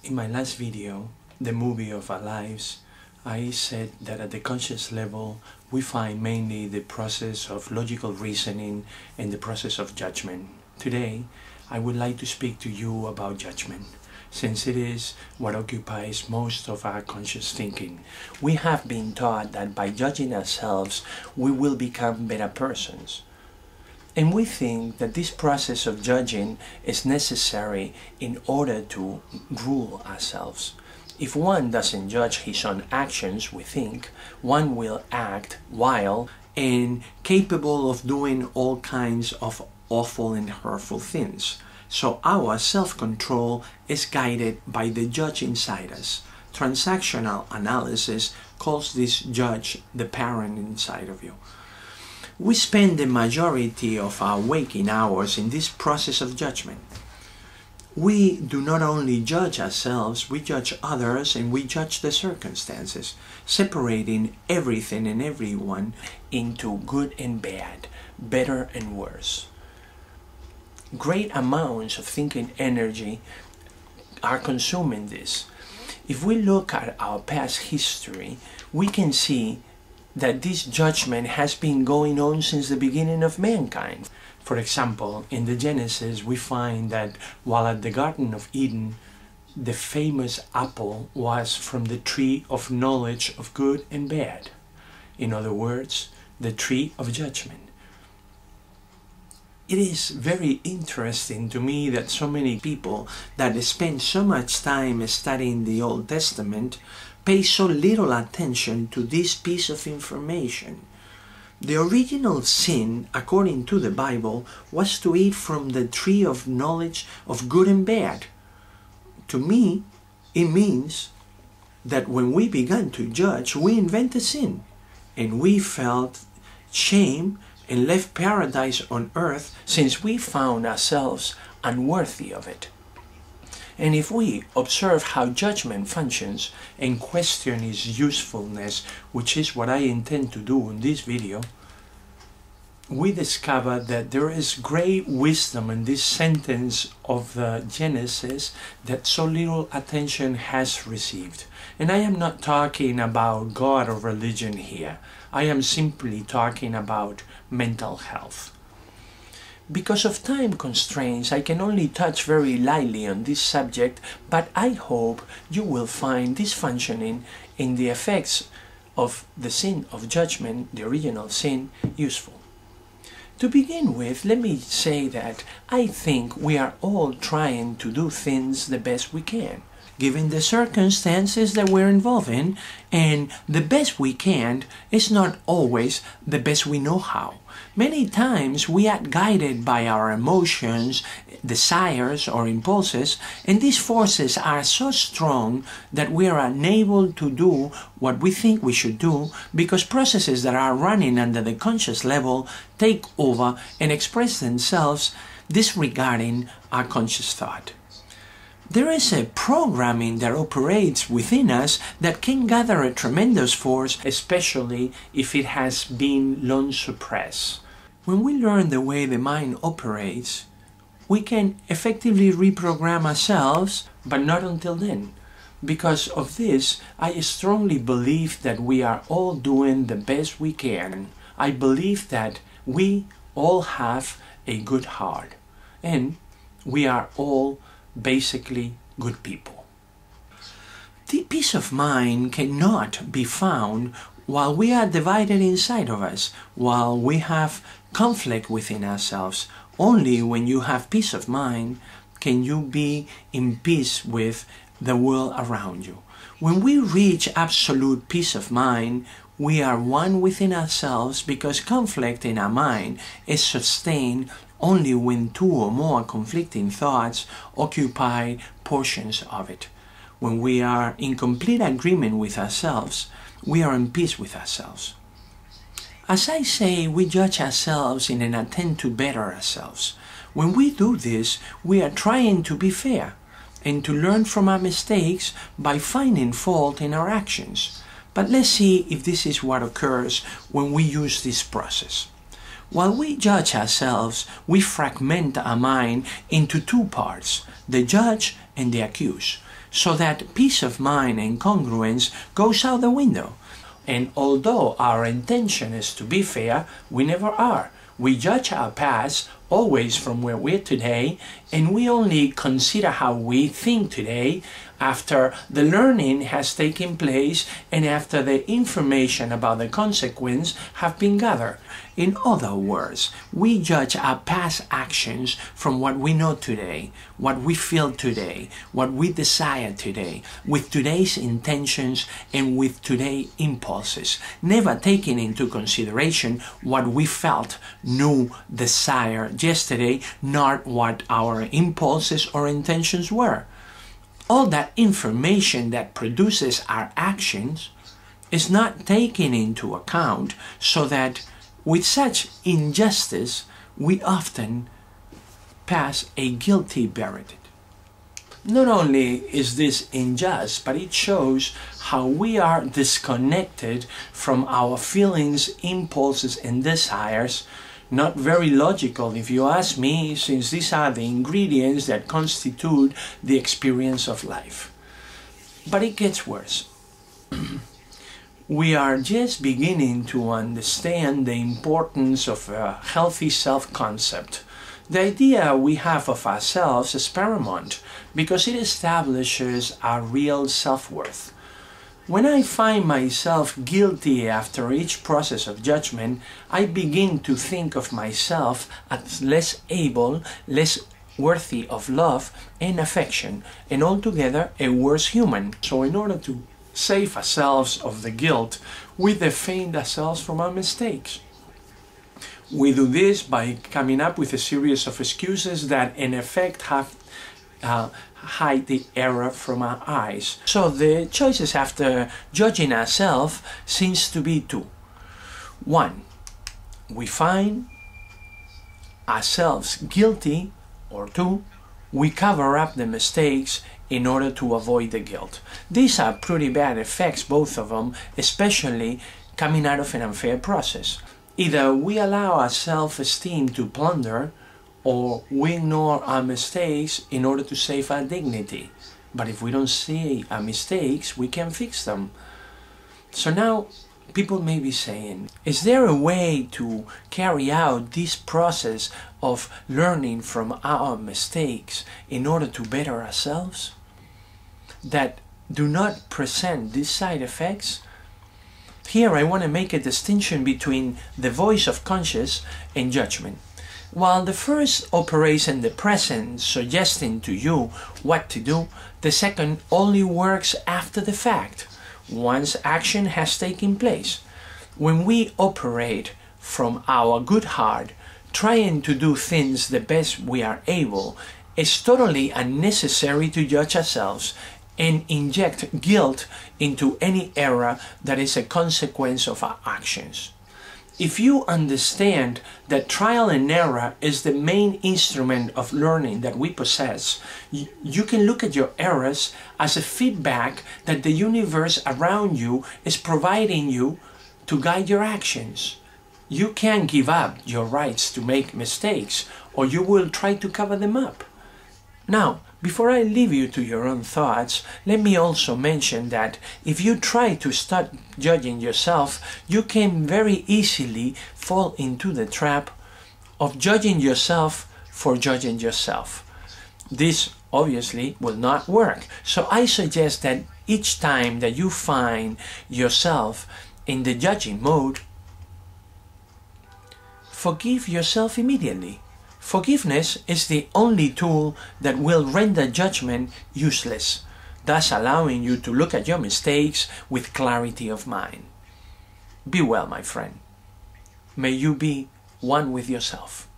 In my last video, the movie of our lives, I said that at the conscious level we find mainly the process of logical reasoning and the process of judgment. Today, I would like to speak to you about judgment, since it is what occupies most of our conscious thinking. We have been taught that by judging ourselves, we will become better persons. And we think that this process of judging is necessary in order to rule ourselves. If one doesn't judge his own actions, we think, one will act wild and capable of doing all kinds of awful and hurtful things. So our self-control is guided by the judge inside us. Transactional analysis calls this judge the parent inside of you. We spend the majority of our waking hours in this process of judgment. We do not only judge ourselves, we judge others and we judge the circumstances, separating everything and everyone into good and bad, better and worse. Great amounts of thinking energy are consuming this. If we look at our past history, we can see that this judgment has been going on since the beginning of mankind. For example, in the Genesis, we find that while at the Garden of Eden, the famous apple was from the tree of knowledge of good and bad. In other words, the tree of judgment. It is very interesting to me that so many people that spend so much time studying the Old Testament pay so little attention to this piece of information. The original sin, according to the Bible, was to eat from the tree of knowledge of good and bad. To me, it means that when we began to judge, we invented sin, and we felt shame and left paradise on earth since we found ourselves unworthy of it. And if we observe how judgment functions and question its usefulness, which is what I intend to do in this video, we discover that there is great wisdom in this sentence of the Genesis that so little attention has received. And I am not talking about God or religion here. I am simply talking about mental health. Because of time constraints, I can only touch very lightly on this subject, but I hope you will find this functioning in the effects of the sin of judgment, the original sin, useful. To begin with, let me say that I think we are all trying to do things the best we can, given the circumstances that we're involved in, and the best we can is not always the best we know how. Many times we are guided by our emotions, desires or impulses, and these forces are so strong that we are unable to do what we think we should do because processes that are running under the conscious level take over and express themselves disregarding our conscious thought. There is a programming that operates within us that can gather a tremendous force, especially if it has been long suppressed. When we learn the way the mind operates, we can effectively reprogram ourselves, but not until then. Because of this, I strongly believe that we are all doing the best we can. I believe that we all have a good heart, and we are all basically good people. The peace of mind cannot be found while we are divided inside of us, while we have conflict within ourselves. Only when you have peace of mind can you be in peace with the world around you. When we reach absolute peace of mind, we are one within ourselves because conflict in our mind is sustained only when two or more conflicting thoughts occupy portions of it. When we are in complete agreement with ourselves, we are in peace with ourselves. As I say, we judge ourselves in an attempt to better ourselves. When we do this, we are trying to be fair and to learn from our mistakes by finding fault in our actions. But let's see if this is what occurs when we use this process. While we judge ourselves, we fragment our mind into two parts, the judge and the accused. so that peace of mind and congruence goes out the window. And although our intention is to be fair, we never are. We judge our past always from where we're today, and we only consider how we think today after the learning has taken place and after the information about the consequence have been gathered. In other words, we judge our past actions from what we know today, what we feel today, what we desire today, with today's intentions and with today's impulses, never taking into consideration what we felt, knew, desired yesterday, not what our impulses or intentions were. All that information that produces our actions is not taken into account, so that with such injustice we often pass a guilty verdict. Not only is this unjust, but it shows how we are disconnected from our feelings, impulses and desires. Not very logical, if you ask me, since these are the ingredients that constitute the experience of life. But it gets worse. We are just beginning to understand the importance of a healthy self-concept. The idea we have of ourselves is paramount because it establishes our real self-worth. When I find myself guilty after each process of judgment, I begin to think of myself as less able, less worthy of love and affection, and altogether a worse human. So in order to save ourselves of the guilt, we defend ourselves from our mistakes. We do this by coming up with a series of excuses that in effect hide the error from our eyes. So the choices after judging ourselves seems to be two. One, we find ourselves guilty, or two, we cover up the mistakes in order to avoid the guilt. These are pretty bad effects, both of them, especially coming out of an unfair process. Either we allow our self-esteem to plunder, or we ignore our mistakes in order to save our dignity. But if we don't see our mistakes, we can fix them. So now, people may be saying, is there a way to carry out this process of learning from our mistakes in order to better ourselves that do not present these side effects? Here I want to make a distinction between the voice of conscience and judgment. While the first operates in the present, suggesting to you what to do, the second only works after the fact, once action has taken place. When we operate from our good heart, trying to do things the best we are able, it's totally unnecessary to judge ourselves and inject guilt into any error that is a consequence of our actions. If you understand that trial and error is the main instrument of learning that we possess, you can look at your errors as a feedback that the universe around you is providing you to guide your actions. You can't give up your rights to make mistakes, or you will try to cover them up. Now, before I leave you to your own thoughts, let me also mention that if you try to start judging yourself, you can very easily fall into the trap of judging yourself for judging yourself. This obviously will not work. So I suggest that each time that you find yourself in the judging mode, forgive yourself immediately. Forgiveness is the only tool that will render judgment useless, thus allowing you to look at your mistakes with clarity of mind. Be well, my friend. May you be one with yourself.